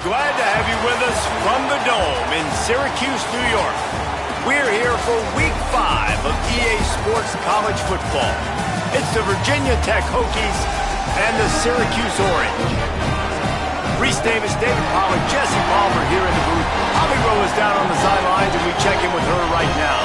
glad to have you with us from the Dome in Syracuse, New York. We're here for Week 5 of EA Sports College Football. It's the Virginia Tech Hokies and the Syracuse Orange. Reese Davis, David Pollard, Jesse Palmer here in the booth. Holly Rowe is down on the sidelines, and we check in with her right now.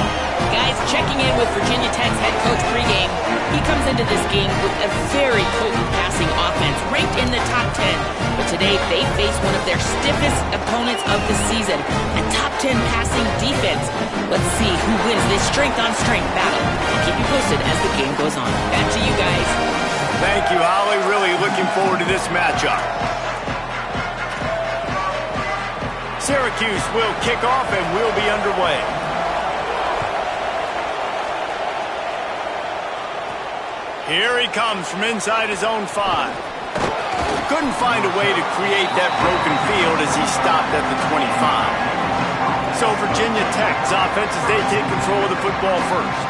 Guys, checking in with Virginia Tech's head coach pregame. He comes into this game with a very potent passing offense, ranked in the top 10. But today, they face one of their stiffest opponents of the season, a top 10 passing defense. Let's see who wins this strength-on-strength battle. I'll keep you posted as the game goes on. Back to you guys. Thank you, Holly. Really looking forward to this matchup. Syracuse will kick off and we'll be underway. Here he comes from inside his own 5. Couldn't find a way to create that broken field as he stopped at the 25. So Virginia Tech's offense as they take control of the football first.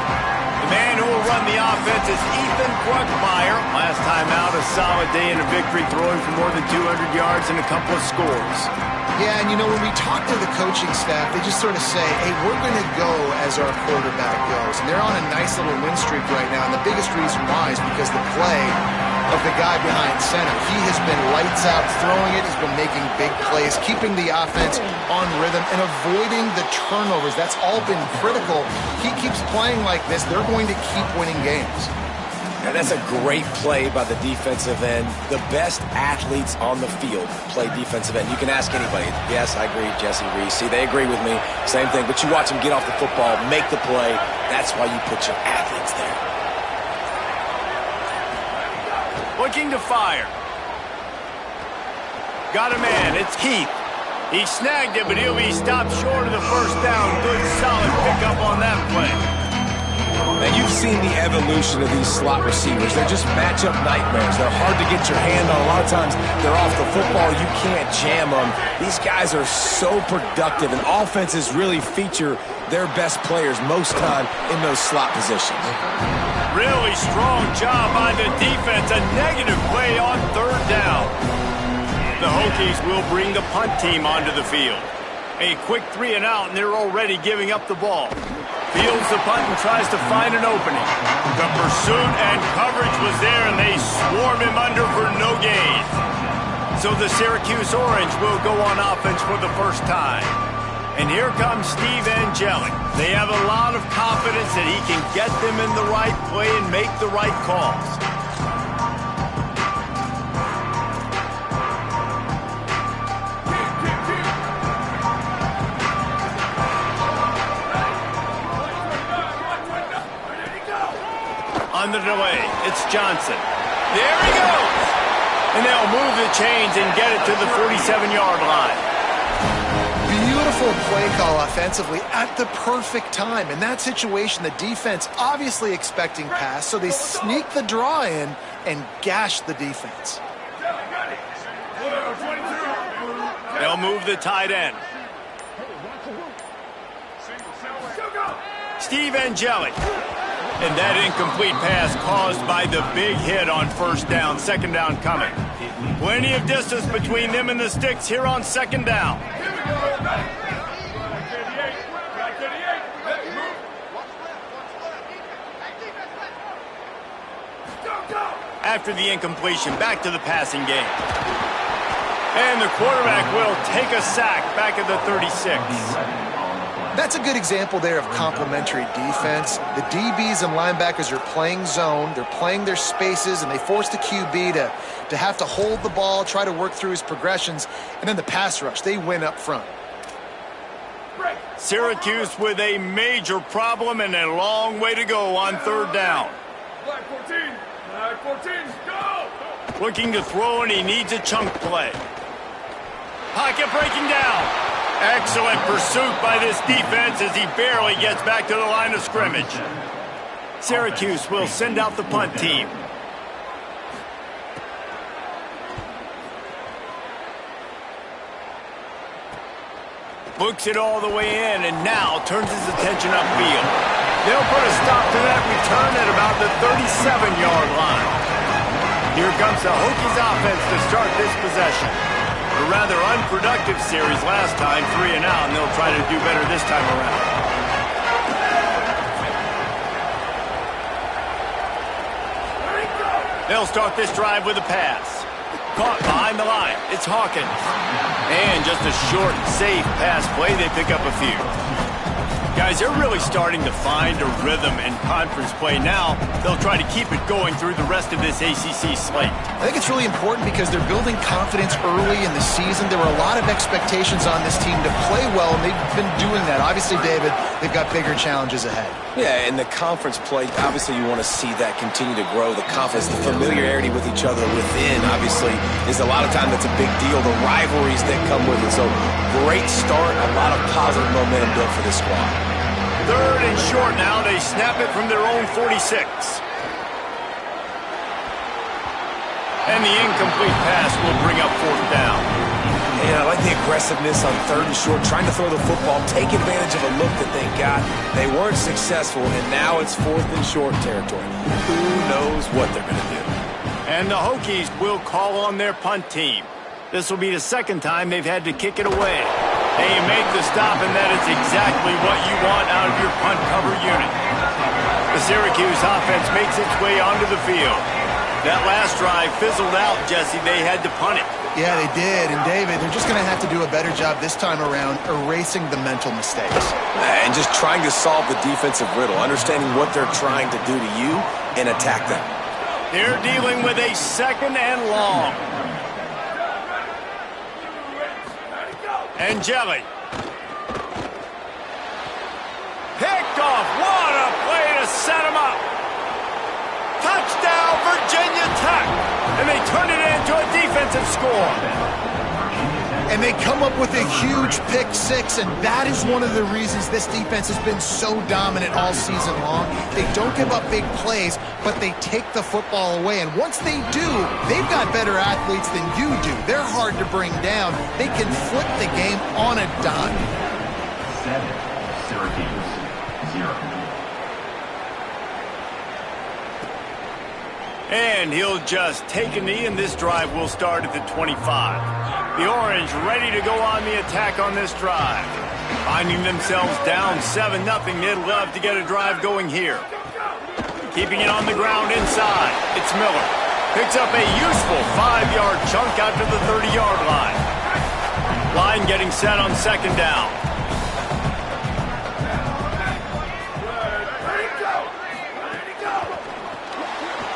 The man who will run the offense is Ethan Bruckmeyer. Last time out, a solid day in a victory, throwing for more than 200 yards and a couple of scores. Yeah, and you know, when we talk to the coaching staff, they just sort of say, hey, we're going to go as our quarterback goes. And they're on a nice little win streak right now. And the biggest reason why is because the play of the guy behind center. He has been lights out throwing it. He's been making big plays, keeping the offense on rhythm and avoiding the turnovers. That's all been critical. He keeps playing like this, they're going to keep winning games. And that's a great play by the defensive end. The best athletes on the field play defensive end. You can ask anybody. Yes, I agree, Jesse, Reese. See, they agree with me. Same thing. But you watch them get off the football, make the play. That's why you put your athletes there. Looking to fire. Got a man. It's Keith. He snagged it, but he'll be stopped short of the first down. Good, solid pickup on that play. And you've seen the evolution of these slot receivers. They're just matchup nightmares. They're hard to get your hand on. A lot of times they're off the football. You can't jam them. These guys are so productive, and offenses really feature their best players most time in those slot positions. Really strong job by the defense. A negative play on third down. The Hokies will bring the punt team onto the field. A quick 3 and out, and they're already giving up the ball. Fields the punt and tries to find an opening. The pursuit and coverage was there, and they swarm him under for no gain. So the Syracuse Orange will go on offense for the first time. And here comes Steve Angelic. They have a lot of confidence that he can get them in the right play and make the right calls. Under the way, it's Johnson. There he goes! And they'll move the chains and get it to the 47-yard line. Beautiful play call offensively at the perfect time. In that situation, the defense obviously expecting pass, so they sneak the draw in and gash the defense. They'll move the tight end. Steve Angelic. And that incomplete pass caused by the big hit on first down. Second down coming. Plenty of distance between them and the sticks here on second down. After the incompletion, back to the passing game. And the quarterback will take a sack back at the 36. That's a good example there of complementary defense. The DBs and linebackers are playing zone, they're playing their spaces, and they force the QB to have to hold the ball, try to work through his progressions, and then the pass rush, they win up front. Syracuse with a major problem and a long way to go on third down. Black 14, go! Looking to throw, and he needs a chunk play. Pocket breaking down. Excellent pursuit by this defense as he barely gets back to the line of scrimmage. Syracuse will send out the punt team. Looks it all the way in and now turns his attention upfield. They'll put a stop to that return at about the 37-yard line. Here comes the Hokies offense to start this possession. A rather unproductive series last time, 3 and out, and they'll try to do better this time around. They'll start this drive with a pass. Caught behind the line. It's Hawkins. And just a short, safe pass play. They pick up a few. Guys, they're really starting to find a rhythm in conference play now. They'll try to keep it going through the rest of this ACC slate. I think it's really important because they're building confidence early in the season. There were a lot of expectations on this team to play well, and they've been doing that. Obviously, David, they've got bigger challenges ahead. Yeah, and the conference play, obviously you want to see that continue to grow. The confidence, the familiarity with each other within, obviously, is a lot of time that's a big deal. The rivalries that come with it. So, great start, a lot of positive momentum built for this squad. 3rd and short now. They snap it from their own 46. And the incomplete pass will bring up 4th down. And I like the aggressiveness on 3rd and short, trying to throw the football, take advantage of a look that they got. They weren't successful, and now it's 4th and short territory. Who knows what they're going to do? And the Hokies will call on their punt team. This will be the 2nd time they've had to kick it away. They make the stop, and that is exactly what you want out of your punt cover unit. The Syracuse offense makes its way onto the field. That last drive fizzled out, Jesse. They had to punt it. Yeah, they did. And, David, they're just going to have to do a better job this time around erasing the mental mistakes. And just trying to solve the defensive riddle, understanding what they're trying to do to you and attack them. They're dealing with a 2nd and long. And Jelly. Picked off. What a play to set him up. Touchdown, Virginia Tech. And they turn it into a defensive score. And they come up with a huge pick 6, and that is one of the reasons this defense has been so dominant all season long. They don't give up big plays, but they take the football away. And once they do, they've got better athletes than you do. They're hard to bring down. They can flip the game on a dime. 7, Syracuse, 0. And he'll just take a knee, and this drive will start at the 25. The Orange ready to go on the attack on this drive. Finding themselves down 7-0, they'd love to get a drive going here. Keeping it on the ground inside. It's Miller. Picks up a useful 5-yard chunk out to the 30-yard line. Line getting set on 2nd down.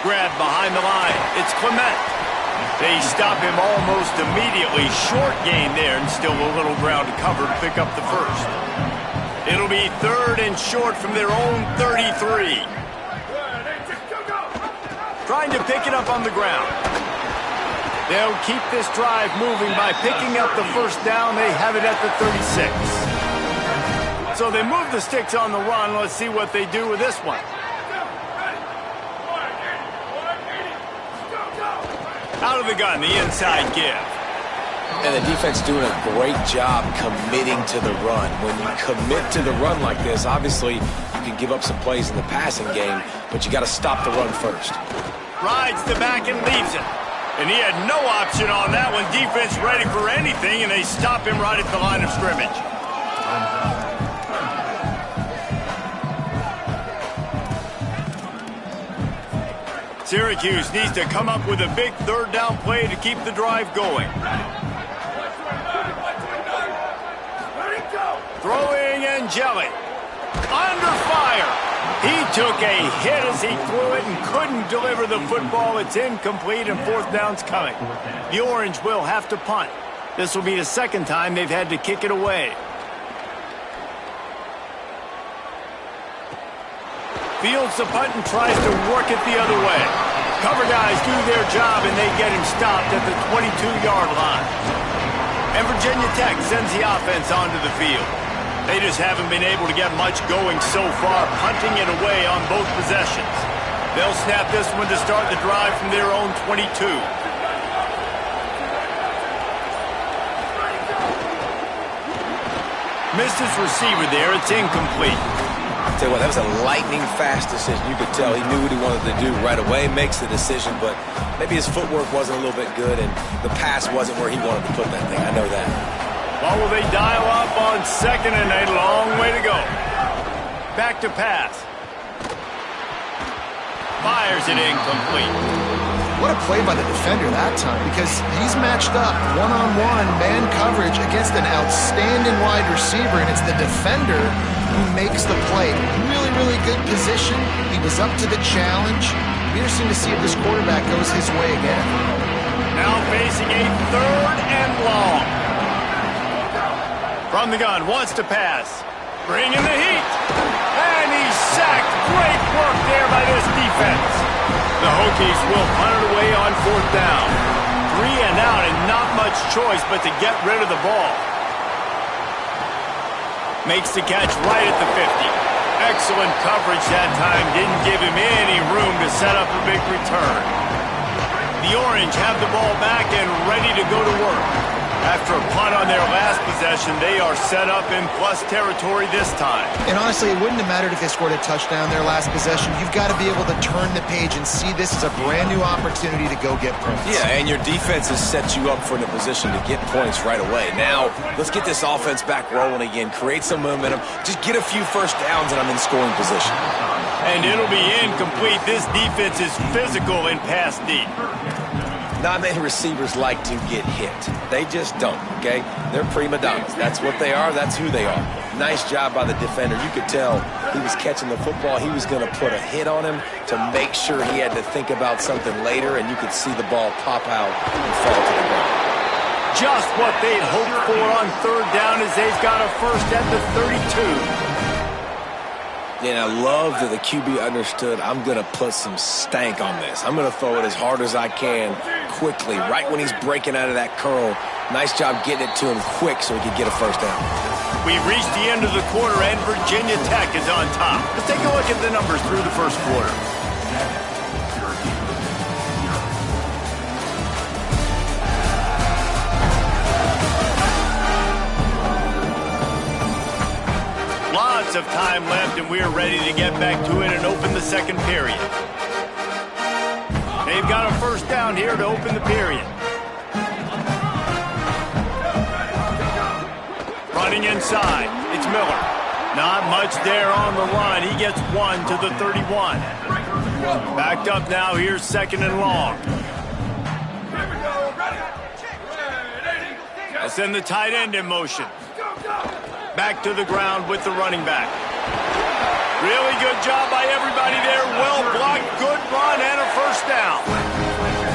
Grab behind the line. It's Clement. They stop him almost immediately. Short gain there, and still a little ground to cover to pick up the 1st. It'll be 3rd and short from their own 33. Trying to pick it up on the ground. They'll keep this drive moving by picking up the 1st down. They have it at the 36. So they move the sticks on the run. Let's see what they do with this one. Out of the gun, the inside give. And the defense doing a great job committing to the run. When you commit to the run like this, obviously you can give up some plays in the passing game, but you got to stop the run first. Rides the back and leaves it. And he had no option on that one. Defense ready for anything, and they stop him right at the line of scrimmage. Syracuse needs to come up with a big 3rd down play to keep the drive going. Throwing and Jelly. Under fire. He took a hit as he threw it and couldn't deliver the football. It's incomplete, and 4th down's coming. The Orange will have to punt. This will be the 2nd time they've had to kick it away. Fields the punt and tries to work it the other way. Cover guys do their job, and they get him stopped at the 22-yard line. And Virginia Tech sends the offense onto the field. They just haven't been able to get much going so far, punting it away on both possessions. They'll snap this one to start the drive from their own 22. Missed his receiver there. It's incomplete. Tell you what, that was a lightning-fast decision. You could tell he knew what he wanted to do right away, makes the decision, but maybe his footwork wasn't a little bit good, and the pass wasn't where he wanted to put that thing. I know that. Well, will they dial up on second and a long way to go? Back to pass. Fires it incomplete. What a play by the defender that time, because he's matched up one-on-one man coverage against an outstanding wide receiver, and it's the defender who makes the play. Really, really good position. He was up to the challenge. Be interesting to see if this quarterback goes his way again. Now facing a third and long. From the gun, wants to pass. Bringing the heat. And he's sacked. Great work there by this defense. The Hokies will punt it away on fourth down. 3 and out and not much choice but to get rid of the ball. Makes the catch right at the 50. Excellent coverage that time. Didn't give him any room to set up a big return. The Orange have the ball back and ready to go to work. After a punt on their last possession, they are set up in plus territory this time. And honestly, it wouldn't have mattered if they scored a touchdown their last possession. You've got to be able to turn the page and see this as a brand new opportunity to go get points. Yeah, and your defense has set you up for the position to get points right away. Now, let's get this offense back rolling again, create some momentum, just get a few first downs, and I'm in scoring position. And it'll be incomplete. This defense is physical in pass deep. Not many receivers like to get hit. They just don't, okay? They're prima donnas. That's what they are. That's who they are. Nice job by the defender. You could tell he was catching the football. He was going to put a hit on him to make sure he had to think about something later, and you could see the ball pop out and fall to the ground. Just what they'd hoped for on third down as they've got a first at the 32. Yeah, I love that the QB understood I'm going to put some stank on this. I'm going to throw it as hard as I can quickly, right when he's breaking out of that curl. Nice job getting it to him quick so he could get a first down. We've reached the end of the quarter, and Virginia Tech is on top. Let's take a look at the numbers through the first quarter. Lots of time left, and we're ready to get back to it and open the second period. They've got a first down here to open the period. Running inside, it's Miller. Not much there on the line. He gets one to the 31. Backed up now, here's second and long. They'll send the tight end in motion. Back to the ground with the running back. Really good job by everybody there. Well blocked, good run, and a first down.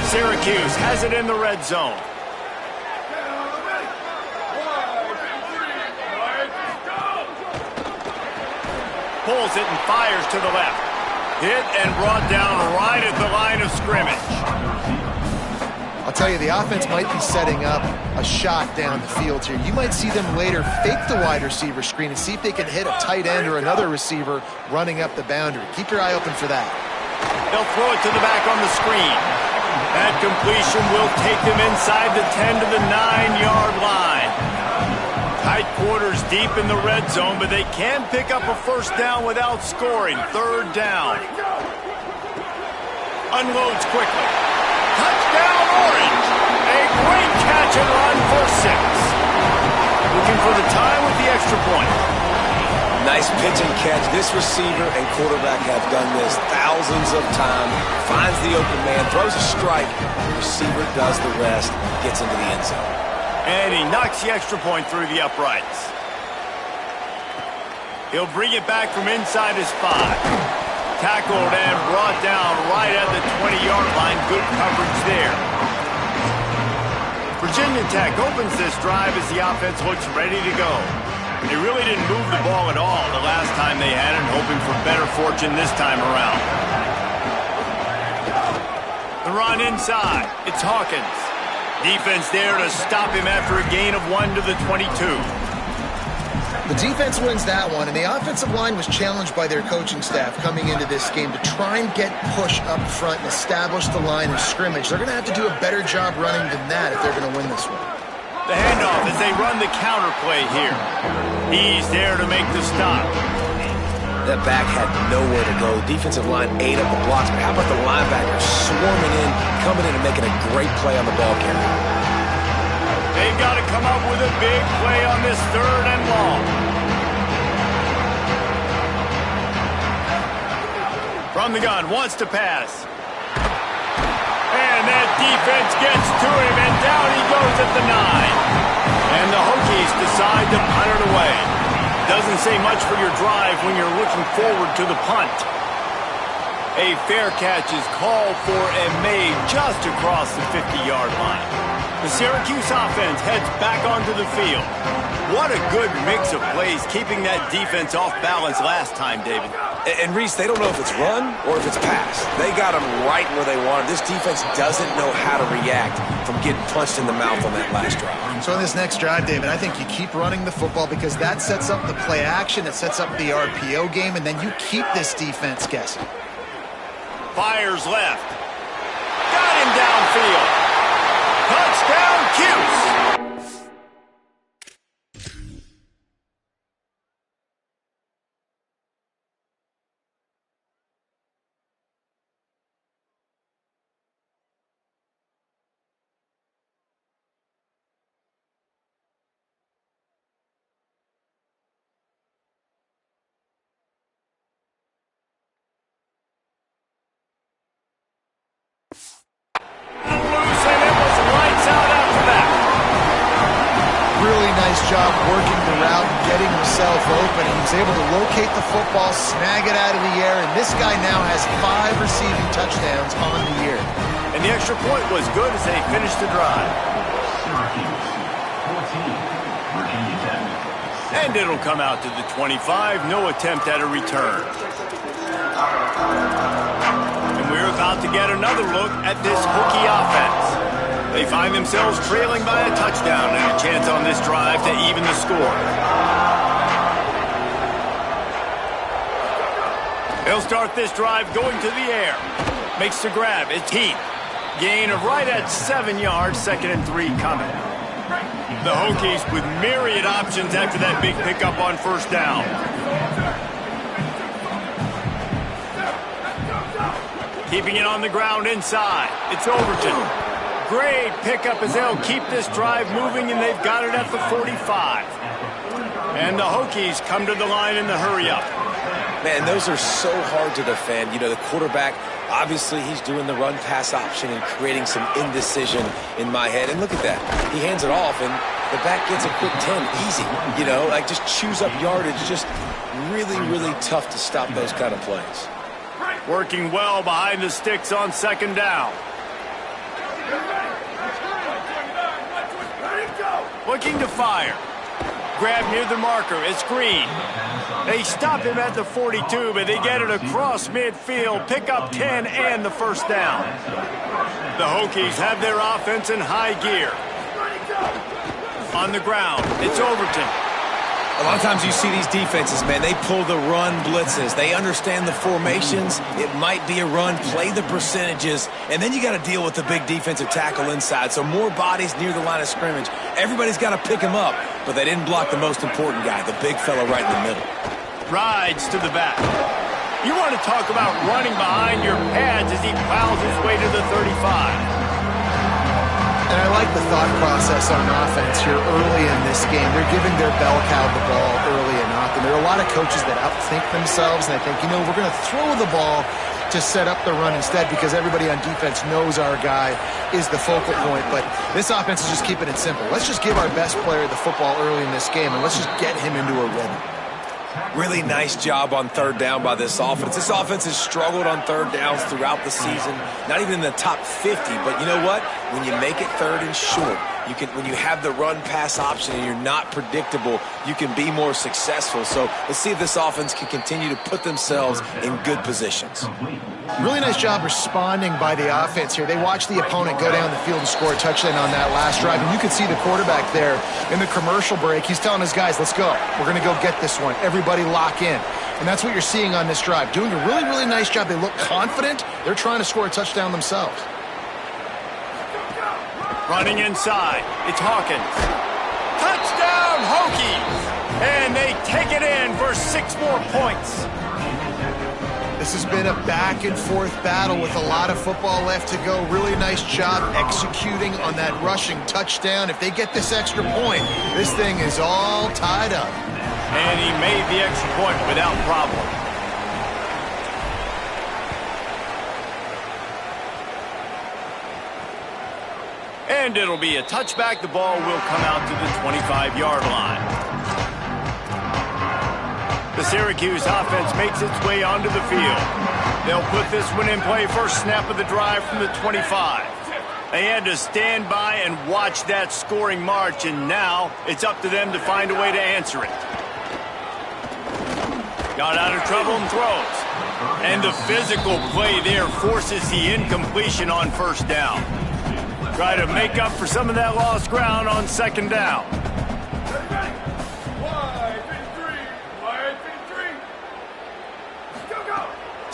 Syracuse has it in the red zone. Pulls it and fires to the left. Hit and brought down right at the line of scrimmage. I'll tell you, the offense might be setting up a shot down the field here. You might see them later fake the wide receiver screen and see if they can hit a tight end or another receiver running up the boundary. Keep your eye open for that. They'll throw it to the back on the screen. That completion will take them inside the 10 to the 9-yard line. Tight quarters deep in the red zone, but they can pick up a first down without scoring. Third down. Unloads quickly. Touchdown, Orange! A great catch and run for 6. Looking for the time with the extra point. Nice pitch and catch. This receiver and quarterback have done this thousands of times. Finds the open man, throws a strike. The receiver does the rest, gets into the end zone. And he knocks the extra point through the uprights. He'll bring it back from inside his 5. Tackled and brought down right at the 20-yard line. Good coverage there. Virginia Tech opens this drive as the offense looks ready to go. They really didn't move the ball at all the last time they had it, hoping for better fortune this time around. The run inside. It's Hawkins. Defense there to stop him after a gain of 1 to the 22. The defense wins that one, and the offensive line was challenged by their coaching staff coming into this game to try and get push up front and establish the line of scrimmage. They're going to have to do a better job running than that if they're going to win this one. The handoff as they run the counter play here. He's there to make the stop. That back had nowhere to go. Defensive line ate up the blocks, but how about the linebackers swarming in, coming in and making a great play on the ball carrier? They've got to come up with a big play on this 3rd and long. From the gun, wants to pass. And that defense gets to him, and down he goes at the 9. And the Hokies decide to punt it away. Doesn't say much for your drive when you're looking forward to the punt. A fair catch is called for and made just across the 50-yard line. The Syracuse offense heads back onto the field. What a good mix of plays, keeping that defense off balance last time, David. And Reese, they don't know if it's run or if it's pass. They got them right where they wanted. This defense doesn't know how to react from getting punched in the mouth on that last drive. So in this next drive, David, I think you keep running the football because that sets up the play action, it sets up the RPO game, and then you keep this defense guessing. Fires left. Got him downfield. Touchdown, Cuse. Job working the route and getting himself open. He was able to locate the football, snag it out of the air, and this guy now has 5 receiving touchdowns on the year. And the extra point was good as they finished the drive. Syracuse 14, Virginia Tech. And it'll come out to the 25. No attempt at a return. And we're about to get another look at this Hokie offense. They find themselves trailing by a touchdown and a chance on this drive to even the score. They'll start this drive going to the air. Makes the grab. It's Heath. Gain of right at 7 yards. 2nd and 3 coming. The Hokies with myriad options after that big pickup on 1st down. Keeping it on the ground inside. It's Overton. Great pickup as they'll keep this drive moving, and they've got it at the 45. And the Hokies come to the line in the hurry-up. Man, those are so hard to defend. You know, the quarterback, obviously he's doing the run-pass option and creating some indecision in my head. And look at that. He hands it off, and the back gets a quick 10. Easy. You know, like just chews up yardage. Just really, really tough to stop those kind of plays. Working well behind the sticks on 2nd down. Looking to fire. Grab near the marker. It's Green. They stop him at the 42, but they get it across midfield. Pick up 10 and the 1st down. The Hokies have their offense in high gear. On the ground, it's Overton. A lot of times you see these defenses, man, they pull the run blitzes. They understand the formations. It might be a run, play the percentages, and then you got to deal with the big defensive tackle inside. So more bodies near the line of scrimmage. Everybody's got to pick him up, but they didn't block the most important guy, the big fella right in the middle. Rides to the back. You want to talk about running behind your pads as he plows his way to the 35. And I like the thought process on offense here early in this game. They're giving their bell cow the ball early enough. And there are a lot of coaches that outthink themselves. And I think, you know, we're going to throw the ball to set up the run instead because everybody on defense knows our guy is the focal point. But this offense is just keeping it simple. Let's just give our best player the football early in this game, and let's just get him into a rhythm. Really nice job on 3rd down by this offense. This offense has struggled on 3rd downs throughout the season. Not even in the top 50, but you know what? When you make it 3rd and short, you can. When you have the run-pass option and you're not predictable, you can be more successful. So let's see if this offense can continue to put themselves in good positions. Really nice job responding by the offense here. They watched the opponent go down the field and score a touchdown on that last drive. And you could see the quarterback there in the commercial break. He's telling his guys, let's go. We're going to go get this one. Everybody lock in. And that's what you're seeing on this drive. Doing a really, really nice job. They look confident. They're trying to score a touchdown themselves. Running inside. It's Hawkins. Touchdown, Hokies! And they take it in for 6 more points. This has been a back-and-forth battle with a lot of football left to go. Really nice job executing on that rushing touchdown. If they get this extra point, this thing is all tied up. And he made the extra point without problem. And it'll be a touchback. The ball will come out to the 25-yard line. The Syracuse offense makes its way onto the field. They'll put this one in play first snap of the drive from the 25. They had to stand by and watch that scoring march, and now it's up to them to find a way to answer it. Got out of trouble and throws. And the physical play there forces the incompletion on first down. Try to make up for some of that lost ground on second down.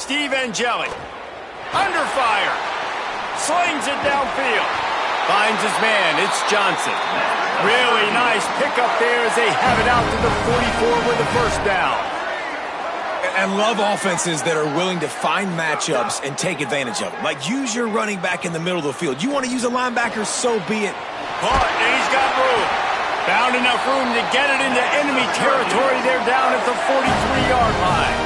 Steve Angeli, under fire, slings it downfield, finds his man, it's Johnson. Really nice pickup there as they have it out to the 44 with the first down. And love offenses that are willing to find matchups and take advantage of them. Like, use your running back in the middle of the field. You want to use a linebacker, so be it. But he's got room. Found enough room to get it into enemy territory. They're down at the 43-yard line.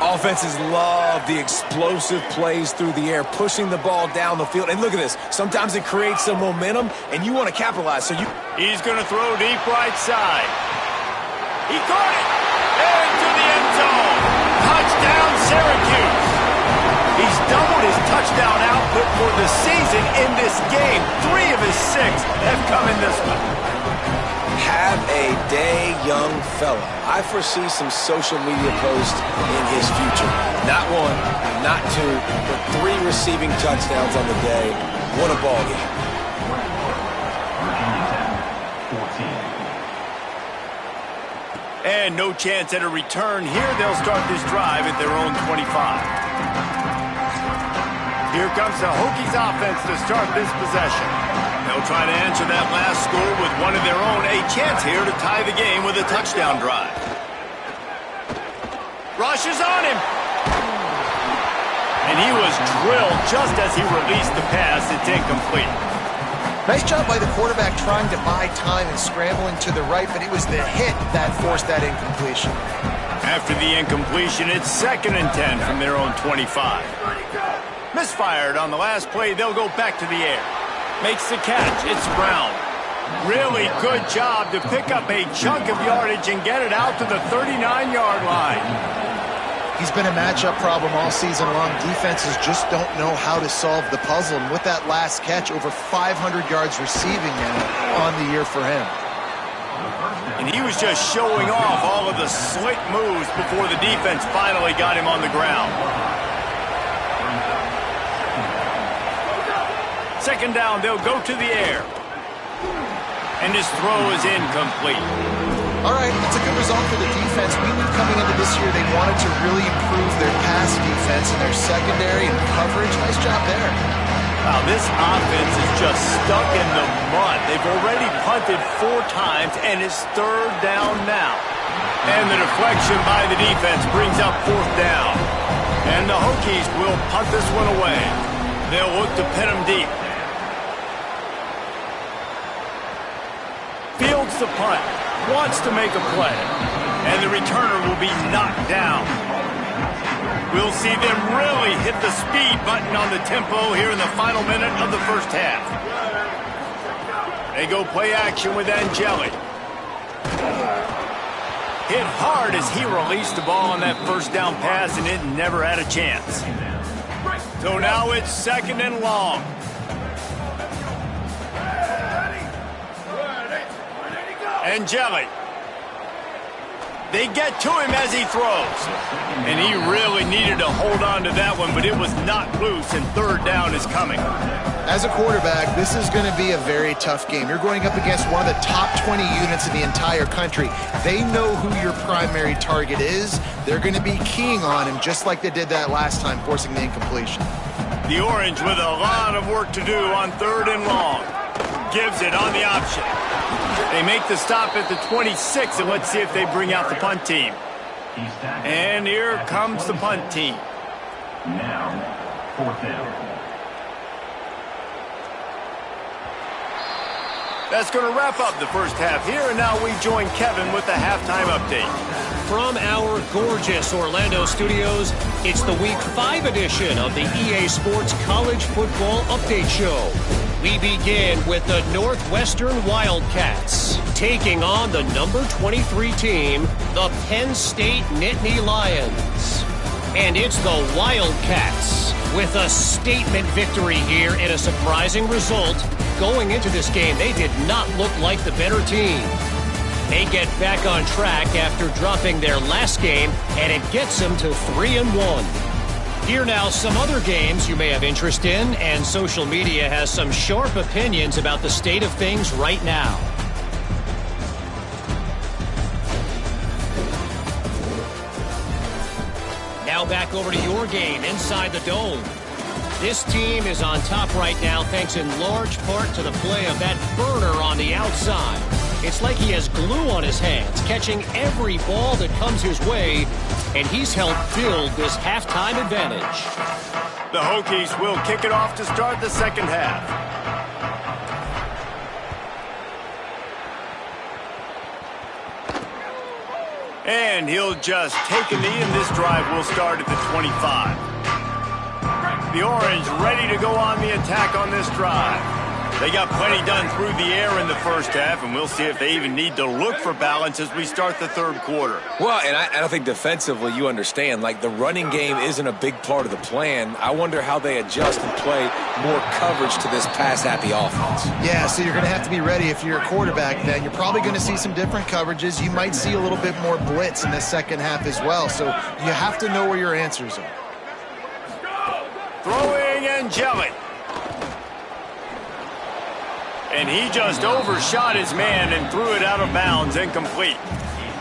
Offenses love the explosive plays through the air, pushing the ball down the field. And look at this. Sometimes it creates some momentum, and you want to capitalize. He's going to throw deep right side. He caught it. Into the end zone. Touchdown, Syracuse. He's doubled his touchdown output for the season in this game. 3 of his 6 have come in this one. Have a day, young fella. I foresee some social media posts in his future. Not 1, not 2, but 3 receiving touchdowns on the day. What a ball game. And no chance at a return here. They'll start this drive at their own 25. Here comes the Hokies offense to start this possession. They'll try to answer that last score with one of their own. A chance here to tie the game with a touchdown drive. Rush is on him. And he was drilled just as he released the pass. It's incomplete. Nice job by the quarterback trying to buy time and scrambling to the right, but it was the hit that forced that incompletion. After the incompletion, it's 2nd and 10 from their own 25. Misfired on the last play. They'll go back to the air. Makes the catch. It's Brown. Really good job to pick up a chunk of yardage and get it out to the 39-yard line. He's been a matchup problem all season long. Defenses just don't know how to solve the puzzle. And with that last catch, over 500 yards receiving now on the year for him. And he was just showing off all of the slick moves before the defense finally got him on the ground. 2nd down, they'll go to the air. And his throw is incomplete. All right, that's a good result for the defense. We knew coming into this year they wanted to really improve their pass defense and their secondary and coverage. Nice job there. Wow, this offense is just stuck in the mud. They've already punted 4 times, and it's 3rd down now. And the deflection by the defense brings up 4th down. And the Hokies will punt this one away. They'll look to pin him deep. Fields the punt. Wants to make a play, and the returner will be knocked down. We'll see them really hit the speed button on the tempo here in the final minute of the first half. They go play action with Angeli. Hit hard as he released the ball on that first down pass, and it never had a chance. So now it's 2nd and long. Angeli. They get to him as he throws. And he really needed to hold on to that one, but it was not loose, and 3rd down is coming. As a quarterback, this is going to be a very tough game. You're going up against one of the top 20 units in the entire country. They know who your primary target is. They're going to be keying on him just like they did that last time, forcing the incompletion. The Orange with a lot of work to do on 3rd and long. Gives it on the option. They make the stop at the 26, and let's see if they bring out the punt team. He's tackled. And here comes the punt team. Now, 4th down. That's going to wrap up the first half here, and now we join Kevin with the halftime update. From our gorgeous Orlando studios, it's the Week 5 edition of the EA Sports College Football Update Show. We begin with the Northwestern Wildcats, taking on the number 23 team, the Penn State Nittany Lions. And it's the Wildcats with a statement victory here in a surprising result. Going into this game, they did not look like the better team. They get back on track after dropping their last game, and it gets them to 3-1. Here now, some other games you may have interest in, and social media has some sharp opinions about the state of things right now. Now back over to your game inside the Dome. This team is on top right now thanks in large part to the play of that burner on the outside. It's like he has glue on his hands, catching every ball that comes his way, and he's helped build this halftime advantage. The Hokies will kick it off to start the second half. And he'll just take a knee, and this drive will start at the 25. The Orange ready to go on the attack on this drive. They got plenty done through the air in the first half, and we'll see if they even need to look for balance as we start the third quarter. Well, and I think defensively you understand, like the running game isn't a big part of the plan. I wonder how they adjust and play more coverage to this pass-happy offense. Yeah, so you're going to have to be ready if you're a quarterback then. You're probably going to see some different coverages. You might see a little bit more blitz in the second half as well, so you have to know where your answers are. Throwing angelic. And he just overshot his man and threw it out of bounds, incomplete.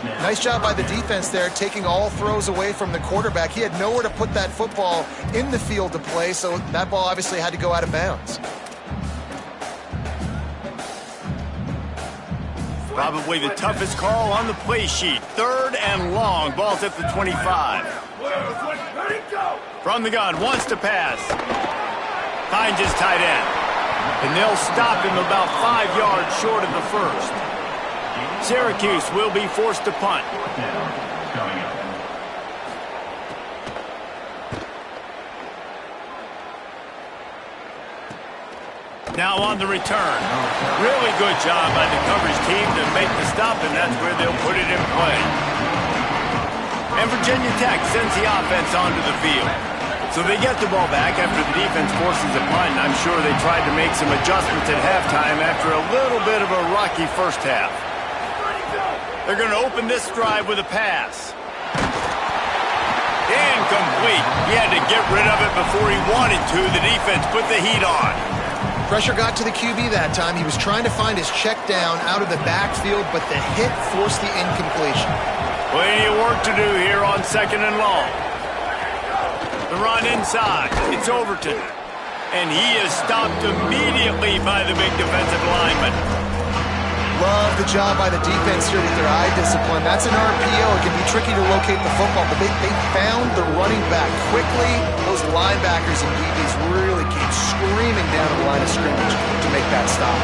Nice job by the defense there, taking all throws away from the quarterback. He had nowhere to put that football in the field to play, so that ball obviously had to go out of bounds. Probably the toughest call on the play sheet. 3rd and long. Ball's at the 25. From the gun, wants to pass. Finds his tight end. And they'll stop him about 5 yards short of the first. Syracuse will be forced to punt. Now on the return. Really good job by the coverage team to make the stop, and that's where they'll put it in play. And Virginia Tech sends the offense onto the field. So they get the ball back after the defense forces a punt. I'm sure they tried to make some adjustments at halftime after a little bit of a rocky first half. They're going to open this drive with a pass. Incomplete. He had to get rid of it before he wanted to. The defense put the heat on. Pressure got to the QB that time. He was trying to find his check down out of the backfield, but the hit forced the incompletion. Plenty of work to do here on 2nd and long. The run inside. It's Overton. And he is stopped immediately by the big defensive lineman. Love the job by the defense here with their eye discipline. That's an RPO. It can be tricky to locate the football, but they found the running back quickly. Those linebackers and DBs really came screaming down the line of scrimmage to make that stop.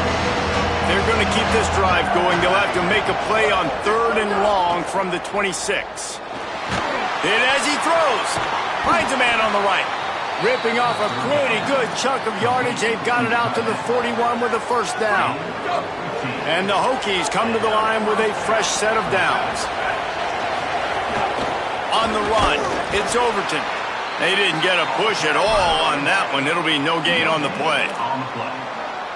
They're going to keep this drive going. They'll have to make a play on 3rd and long from the 26. And as he throws, finds a man on the right. Ripping off a pretty good chunk of yardage. They've got it out to the 41 with a first down. And the Hokies come to the line with a fresh set of downs. On the run, it's Overton. They didn't get a push at all on that one. It'll be no gain on the play.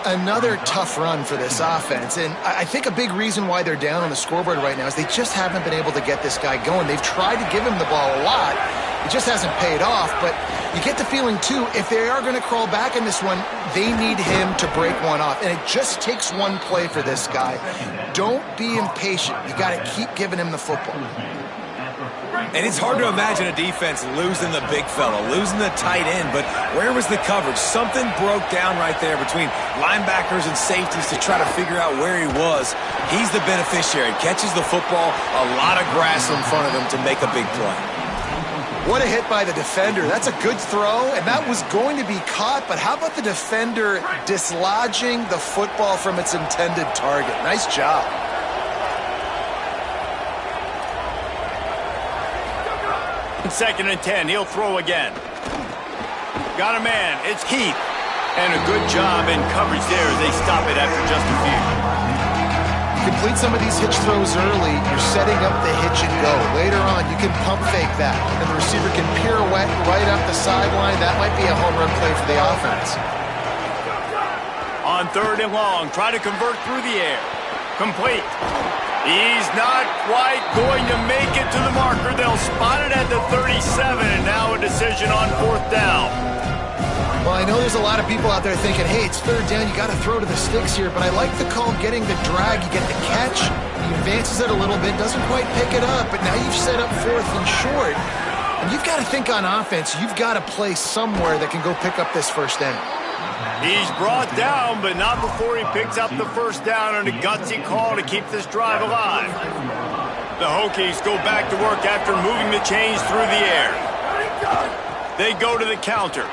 Another tough run for this offense, and I think a big reason why they're down on the scoreboard right now is they just haven't been able to get this guy going. They've tried to give him the ball a lot. It just hasn't paid off, but you get the feeling, too, if they are going to crawl back in this one, they need him to break one off, and it just takes one play for this guy. Don't be impatient. You got to keep giving him the football. And it's hard to imagine a defense losing the big fella, losing the tight end, but where was the coverage? Something broke down right there between linebackers and safeties to try to figure out where he was. He's the beneficiary. Catches the football, a lot of grass in front of him to make a big play. What a hit by the defender. That's a good throw, and that was going to be caught, but how about the defender dislodging the football from its intended target? Nice job. Second and 10, he'll throw again. Got a man, it's Heath. And a good job in coverage there as they stop it after just a few. Complete some of these hitch throws early, you're setting up the hitch and go. Later on, you can pump fake that, and the receiver can pirouette right up the sideline. That might be a home run play for the offense. On third and long, try to convert through the air. Complete. He's not quite going to make it to the marker. They'll spot it at the 37, and now a decision on fourth down. Well, I know there's a lot of people out there thinking, hey, it's third down, you got to throw to the sticks here, but I like the call getting the drag. You get the catch, he advances it a little bit, doesn't quite pick it up, but now you've set up fourth and short. And you've got to think on offense, you've got to play somewhere that can go pick up this first down. He's brought down, but not before he picks up the first down on a gutsy call to keep this drive alive. The Hokies go back to work after moving the chains through the air. They go to the counter.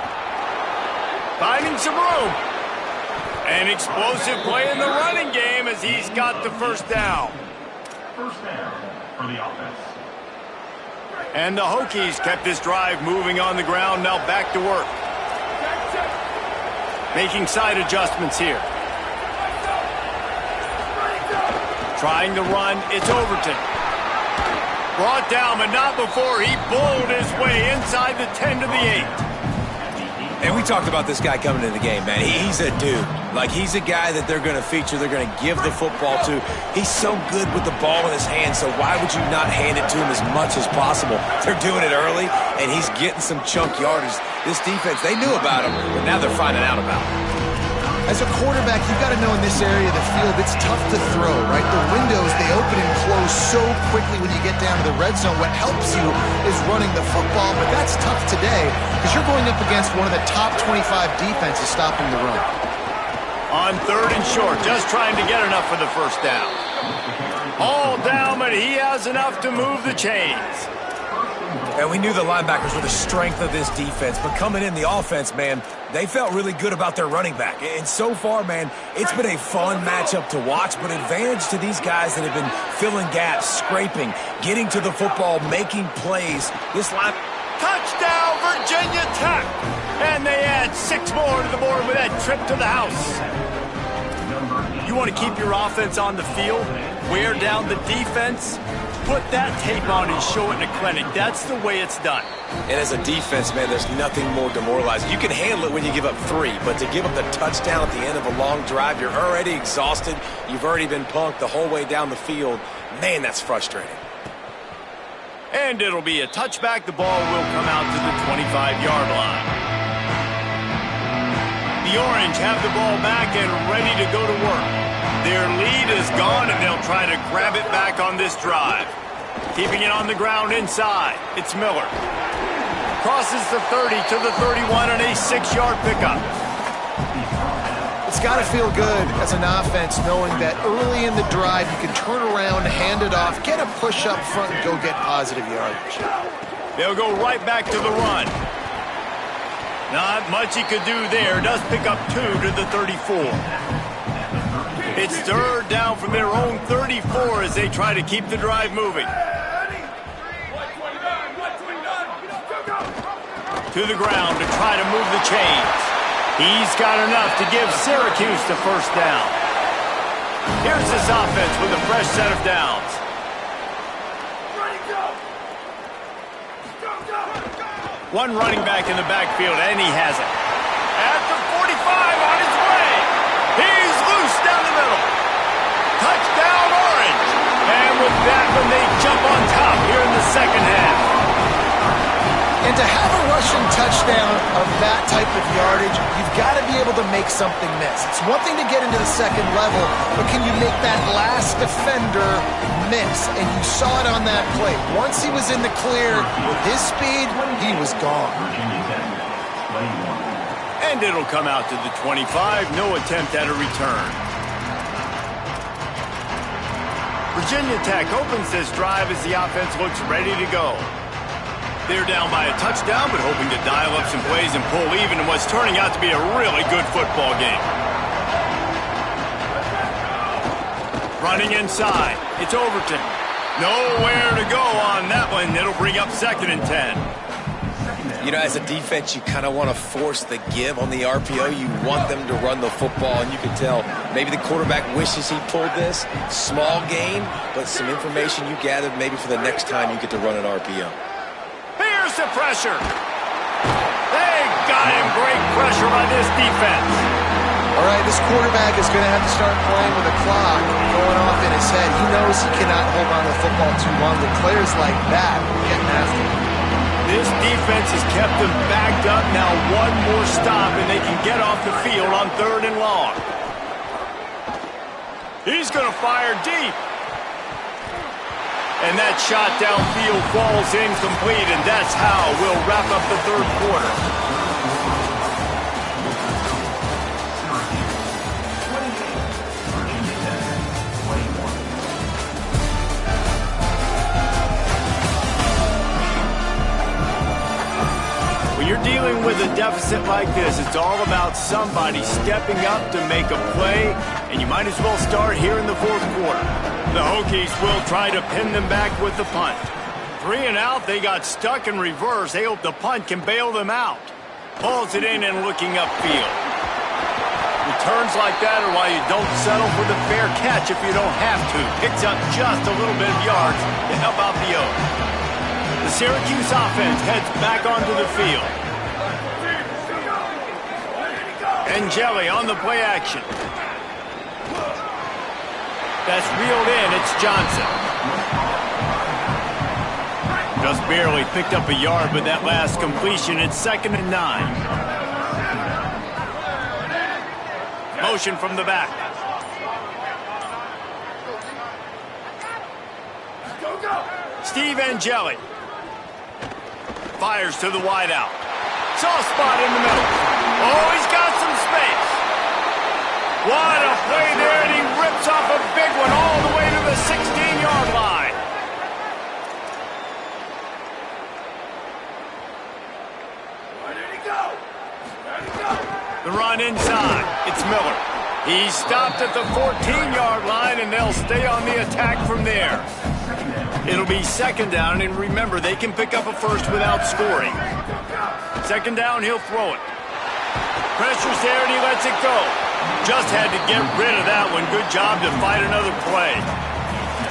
Finding some room. An explosive play in the running game as he's got the first down. First down for the offense. And the Hokies kept this drive moving on the ground, now back to work. Making side adjustments here. Trying to run, it's Overton. Brought down, but not before he bowled his way inside the 10 to the 8. And we talked about this guy coming into the game, man. He's a dude. Like, he's a guy that they're going to feature, they're going to give the football to. He's so good with the ball in his hand, so why would you not hand it to him as much as possible? They're doing it early, and he's getting some chunk yardage. This defense, they knew about him, but now they're finding out about him. As a quarterback, you've got to know in this area of the field, it's tough to throw, right? The windows, they open and close so quickly when you get down to the red zone. What helps you is running the football, but that's tough today because you're going up against one of the top 25 defenses stopping the run. On third and short, just trying to get enough for the first down. All down, but he has enough to move the chains. And we knew the linebackers were the strength of this defense, but coming in the offense, man, they felt really good about their running back. And so far, man, it's been a fun matchup to watch, but advantage to these guys that have been filling gaps, scraping, getting to the football, making plays. This line... Touchdown, Virginia Tech! And they add 6 more to the board with that trip to the house. You want to keep your offense on the field, wear down the defense, put that tape on and show it in a clinic. That's the way it's done. And as a defense, man, there's nothing more demoralizing. You can handle it when you give up 3, but to give up the touchdown at the end of a long drive, you're already exhausted. You've already been punked the whole way down the field. Man, that's frustrating. And it'll be a touchback. The ball will come out to the 25-yard line. The Orange have the ball back and ready to go to work. Their lead is gone, and they'll try to grab it back on this drive. Keeping it on the ground inside, it's Miller. Crosses the 30 to the 31 and a 6-yard pickup. It's got to feel good as an offense knowing that early in the drive you can turn around, hand it off, get a push up front, and go get positive yardage. They'll go right back to the run. Not much he could do there. Does pick up 2 to the 34. It's third down from their own 34 as they try to keep the drive moving. To the ground to try to move the chains. He's got enough to give Syracuse the first down. Here's this offense with a fresh set of downs. One running back in the backfield, and he has it. At the 45 on his way. He's loose down the middle. Touchdown, Orange. And with that one, they jump on top here in the second half. And to have a rushing touchdown of that type of yardage, you've got to be able to make something miss. It's one thing to get into the second level, but can you make that last defender miss? And you saw it on that play. Once he was in the clear with his speed, he was gone. And it'll come out to the 25. No attempt at a return. Virginia Tech opens this drive as the offense looks ready to go. They're down by a touchdown, but hoping to dial up some plays and pull even in what's turning out to be a really good football game. Running inside. It's Overton. Nowhere to go on that one. It'll bring up 2nd and 10. You know, as a defense, you kind of want to force the give on the RPO. You want them to run the football, and you can tell maybe the quarterback wishes he pulled this. Small gain, but some information you gathered maybe for the next time you get to run an RPO. Here's the pressure. They got him. Great pressure by this defense. All right, this quarterback is going to have to start playing with a clock going off in his head. He knows he cannot hold on to the football too long. With players like that getting after him. This defense has kept them backed up. Now one more stop, and they can get off the field on 3rd and long. He's going to fire deep. And that shot downfield falls incomplete, and that's how we'll wrap up the 3rd quarter. When you're dealing with a deficit like this, it's all about somebody stepping up to make a play, and you might as well start here in the 4th quarter. The Hokies will try to pin them back with the punt. 3 and out, they got stuck in reverse. They hope the punt can bail them out. Pulls it in and looking upfield. Returns like that are why you don't settle for the fair catch if you don't have to. Picks up just a little bit of yards to help out the Oaks. The Syracuse offense heads back onto the field. Angeli on the play action. That's reeled in. It's Johnson. Just barely picked up a yard with that last completion. It's 2nd and 9. Motion from the back. Steve Angeli. Fires to the wideout. Soft spot in the middle. Oh, he's got some space. What a play there, and he rips off a big one all the way to the 16-yard line. Where did he go? Where did he go? The run inside. It's Miller. He's stopped at the 14-yard line, and they'll stay on the attack from there. It'll be 2nd down, and remember, they can pick up a first without scoring. 2nd down, he'll throw it. Pressure's there, and he lets it go. Just had to get rid of that one. Good job to fight another play.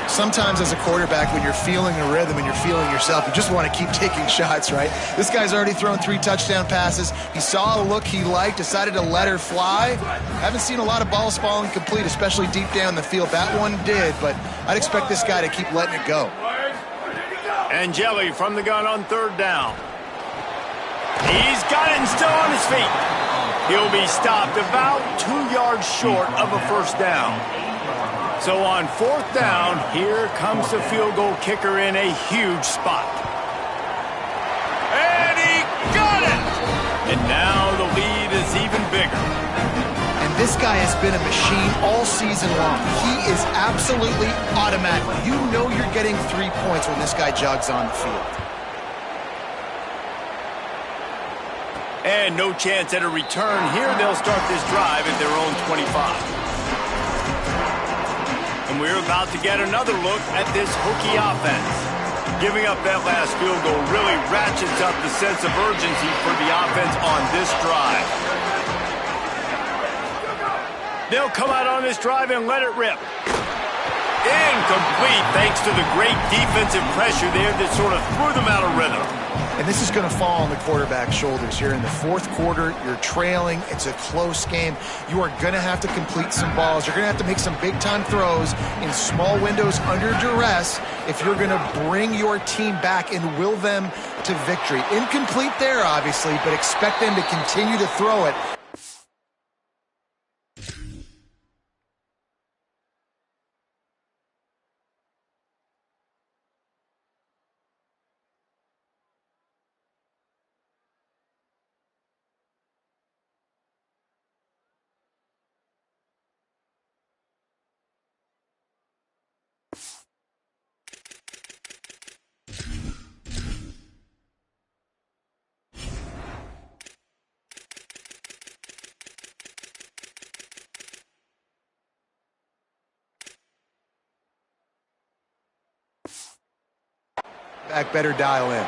Sometimes as a quarterback, when you're feeling a rhythm and you're feeling yourself, you just want to keep taking shots, right? This guy's already thrown 3 touchdown passes. He saw a look he liked, decided to let her fly. Haven't seen a lot of balls falling complete, especially deep down the field. That one did, but I'd expect this guy to keep letting it go. Angeli from the gun on 3rd down. He's got it and still on his feet. He'll be stopped about 2 yards short of a 1st down. So on 4th down, here comes the field goal kicker in a huge spot. And he got it! And now the lead is even bigger. And this guy has been a machine all season long. He is absolutely automatic. You know you're getting 3 points when this guy jogs on the field. And no chance at a return here. They'll start this drive at their own 25. And we're about to get another look at this Hokie offense. Giving up that last field goal really ratchets up the sense of urgency for the offense on this drive. They'll come out on this drive and let it rip. Incomplete thanks to the great defensive pressure there that sort of threw them out of rhythm. And this is going to fall on the quarterback's shoulders here in the fourth quarter. You're trailing. It's a close game. You are going to have to complete some balls. You're going to have to make some big-time throws in small windows under duress if you're going to bring your team back and will them to victory. Incomplete there, obviously, but expect them to continue to throw it. Back better dial in.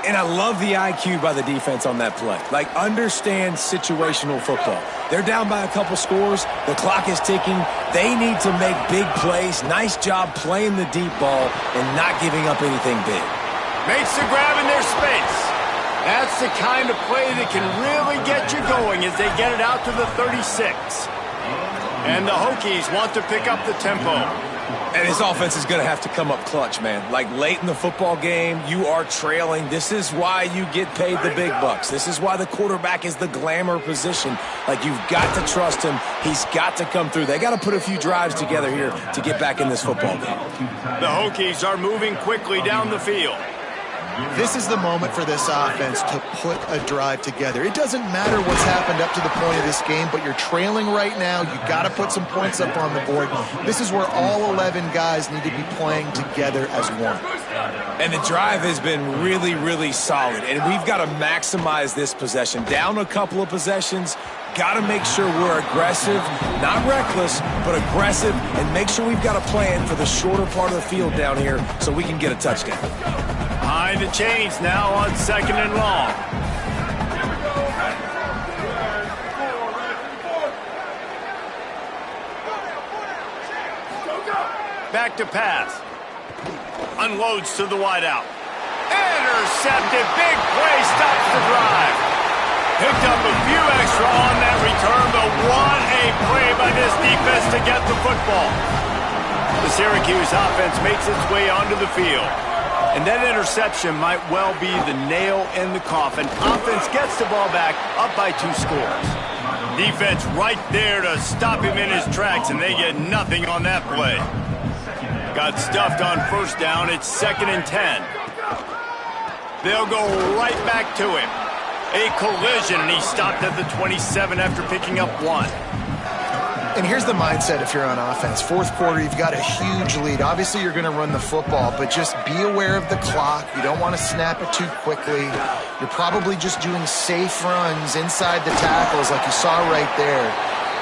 And I love the IQ by the defense on that play. Like, understand situational football. They're down by a couple scores. The clock is ticking. They need to make big plays. Nice job playing the deep ball and not giving up anything big. Makes the grab in their space. That's the kind of play that can really get you going as they get it out to the 36. And the Hokies want to pick up the tempo. And his offense is going to have to come up clutch, man. Like, late in the football game, you are trailing. This is why you get paid the big bucks. This is why the quarterback is the glamour position. Like, you've got to trust him. He's got to come through. They got to put a few drives together here to get back in this football game. The Hokies are moving quickly down the field. This is the moment for this offense to put a drive together. It doesn't matter what's happened up to the point of this game, but you're trailing right now. You've got to put some points up on the board. This is where all 11 guys need to be playing together as one. And the drive has been really, really solid. And we've got to maximize this possession. Down a couple of possessions, got to make sure we're aggressive, not reckless, but aggressive, and make sure we've got a plan for the shorter part of the field down here so we can get a touchdown. Behind the chains now on 2nd and long. Back to pass. Unloads to the wideout. Intercepted. Big play stops the drive. Picked up a few extra on that return, but what a play by this defense to get the football. The Syracuse offense makes its way onto the field. And that interception might well be the nail in the coffin. Offense gets the ball back, up by 2 scores. Defense right there to stop him in his tracks, and they get nothing on that play. Got stuffed on 1st down. It's 2nd and 10. They'll go right back to him. A collision, and he stopped at the 27 after picking up 1. And here's the mindset if you're on offense. 4th quarter, you've got a huge lead. Obviously, you're going to run the football, but just be aware of the clock. You don't want to snap it too quickly. You're probably just doing safe runs inside the tackles like you saw right there.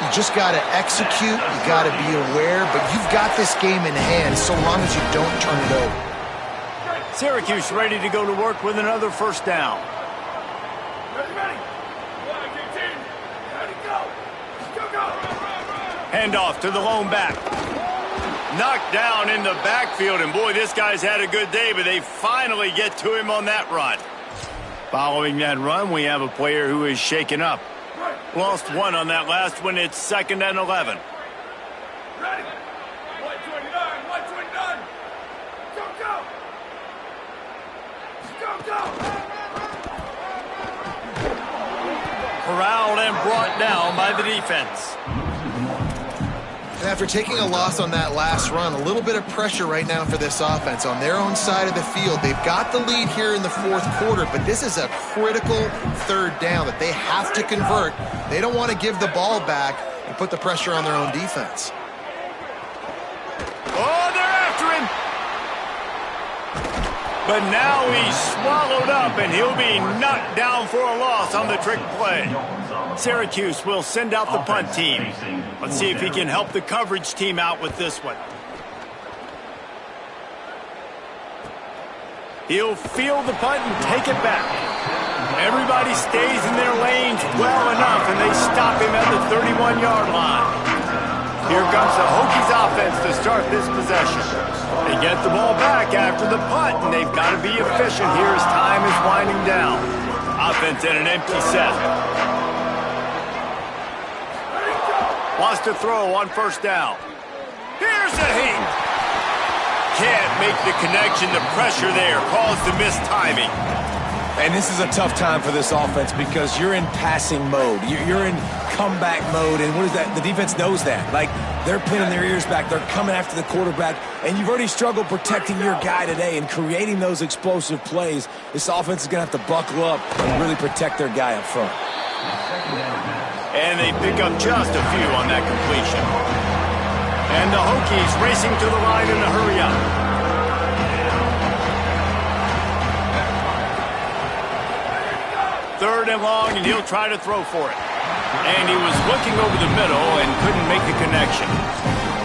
You just got to execute. You got to be aware, but you've got this game in hand so long as you don't turn it over. Syracuse ready to go to work with another 1st down. Handoff to the lone back. Knocked down in the backfield, and boy, this guy's had a good day, but they finally get to him on that run. Following that run, we have a player who is shaken up. Lost 1 on that last one. It's 2nd and 11. Ready? 129, 129. Go, go. Corralled and brought down by the defense. And after taking a loss on that last run, a little bit of pressure right now for this offense on their own side of the field. They've got the lead here in the 4th quarter, but this is a critical 3rd down that they have to convert. They don't want to give the ball back and put the pressure on their own defense. Oh, they're after him. But now he's swallowed up, and he'll be knocked down for a loss on the trick play. Syracuse will send out the punt team. Let's see if he can help the coverage team out with this one. He'll field the punt and take it back. Everybody stays in their lanes well enough, and they stop him at the 31-yard line. Here comes the Hokies offense to start this possession. They get the ball back after the punt, and they've got to be efficient here as time is winding down. Offense in an empty set. Wants to throw on first down. Here's a heat. Can't make the connection. The pressure there caused the missed timing. And this is a tough time for this offense because you're in passing mode. You're in comeback mode, and what is that? The defense knows that. Like, they're pinning their ears back. They're coming after the quarterback, and you've already struggled protecting your guy today and creating those explosive plays. This offense is going to have to buckle up and really protect their guy up front. And they pick up just a few on that completion. And the Hokies racing to the line in a hurry up. Third and long, and he'll try to throw for it. And he was looking over the middle and couldn't make the connection.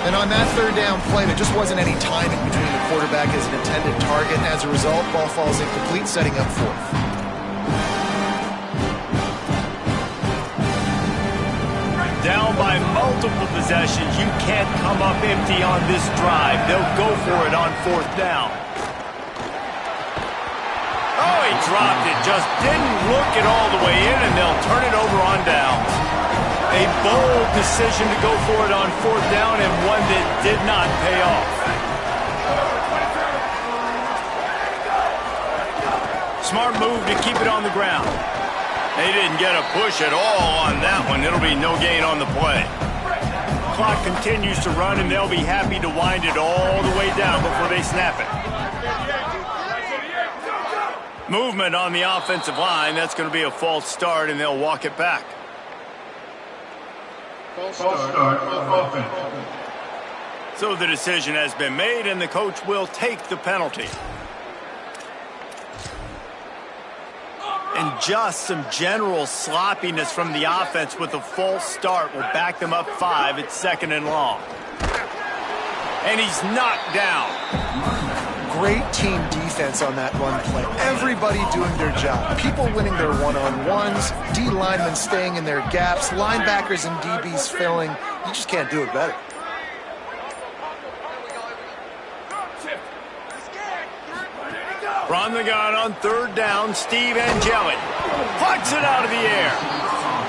And on that third down play, there just wasn't any timing between the quarterback as an intended target. As a result, ball falls incomplete, setting up fourth. Down by multiple possessions, you can't come up empty on this drive. They'll go for it on fourth down. Oh, he dropped it. Just didn't look it all the way in, and they'll turn it over on downs. A bold decision to go for it on fourth down, and one that did not pay off. Smart move to keep it on the ground. They didn't get a push at all on that one. It'll be no gain on the play. Clock continues to run, and they'll be happy to wind it all the way down before they snap it. Movement on the offensive line. That's going to be a false start, and they'll walk it back. False start offense. So the decision has been made, and the coach will take the penalty. And just some general sloppiness from the offense with a false start will back them up 5 at 2nd and long. And he's knocked down. Great team defense on that run play. Everybody doing their job. People winning their one-on-ones, D linemen staying in their gaps, linebackers and DBs filling. You just can't do it better. From the gun on third down, Steve Angeli plucks it out of the air.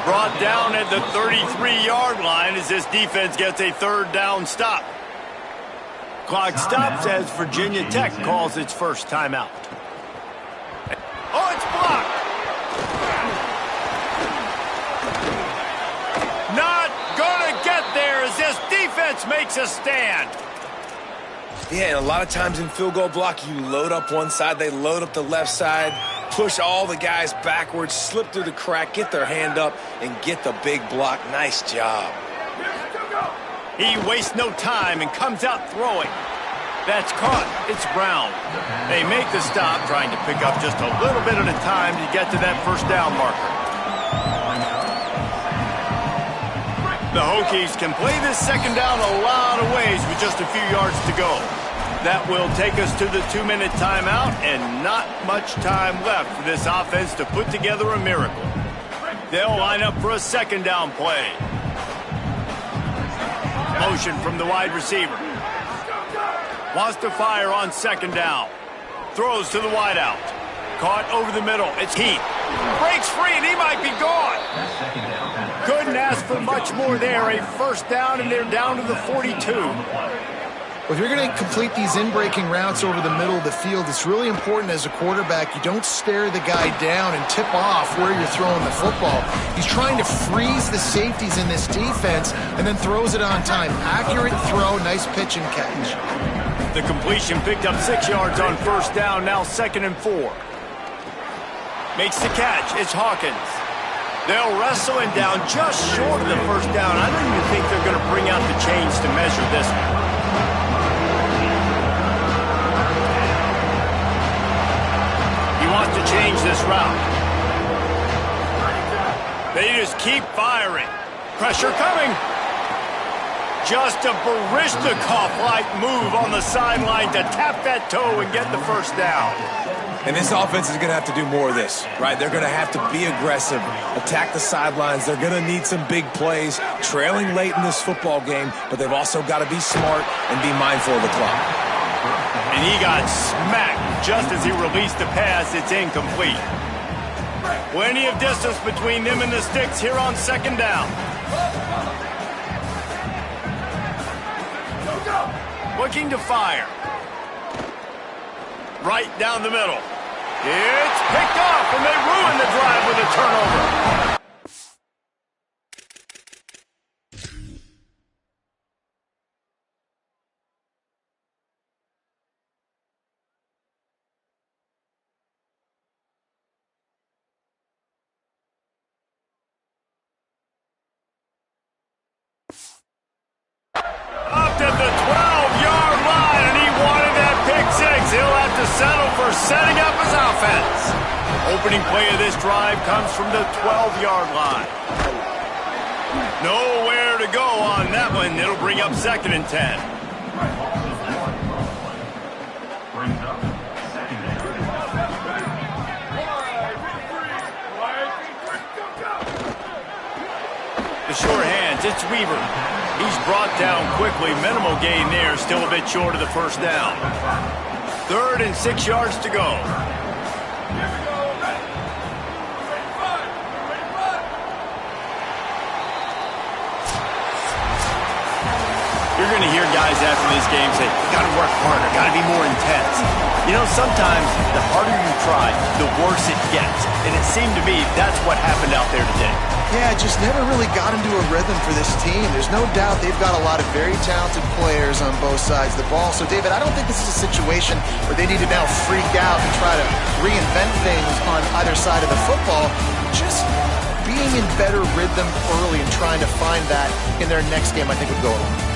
Brought down at the 33-yard line as this defense gets a third down stop. Clock stops as Virginia Tech calls its first timeout. Oh, it's blocked. Not gonna get there as this defense makes a stand. Yeah, and a lot of times in field goal block, you load up one side, they load up the left side, push all the guys backwards, slip through the crack, get their hand up, and get the big block. Nice job. He wastes no time and comes out throwing. That's caught. It's Brown. They make the stop, trying to pick up just a little bit at a time to get to that first down marker. The Hokies can play this second down a lot of ways with just a few yards to go. That will take us to the 2-minute timeout, and not much time left for this offense to put together a miracle. They'll line up for a second down play. Motion from the wide receiver. Wants to fire on second down. Throws to the wideout. Caught over the middle. It's Heath. Breaks free, and he might be gone. Couldn't ask for much more there. A first down, and they're down to the 42. Well, if you're going to complete these in-breaking routes over the middle of the field, it's really important as a quarterback you don't stare the guy down and tip off where you're throwing the football. He's trying to freeze the safeties in this defense and then throws it on time. Accurate throw, nice pitch and catch. The completion picked up 6 yards on first down, now 2nd and 4. Makes the catch. It's Hawkins. They'll wrestle him down just short of the first down. I don't even think they're going to bring out the chains to measure this one. He wants to change this route. They just keep firing. Pressure coming. Just a Baryshnikov-like move on the sideline to tap that toe and get the first down. And this offense is going to have to do more of this, right? They're going to have to be aggressive, attack the sidelines. They're going to need some big plays, trailing late in this football game, but they've also got to be smart and be mindful of the clock. And he got smacked just as he released the pass. It's incomplete. Plenty of distance between them and the sticks here on second down. Looking to fire. Right down the middle. It's picked off, and they ruin the drive with a turnover. Up at the 12-yard line, and he wanted that pick six. He'll have to settle for setting up his offense. Opening play of this drive comes from the 12-yard line. Nowhere to go on that one. It'll bring up 2nd and 10. The short hands, it's Weaver. He's brought down quickly. Minimal gain there, still a bit short of the first down. 3rd and 6 yards to go. You're going to hear guys after this game say, got to work harder, got to be more intense. You know, sometimes the harder you try, the worse it gets. And it seemed to me that's what happened out there today. Yeah, just never really got into a rhythm for this team. There's no doubt they've got a lot of very talented players on both sides of the ball. So, David, I don't think this is a situation where they need to now freak out and try to reinvent things on either side of the football. Just being in better rhythm early and trying to find that in their next game, I think, would go along.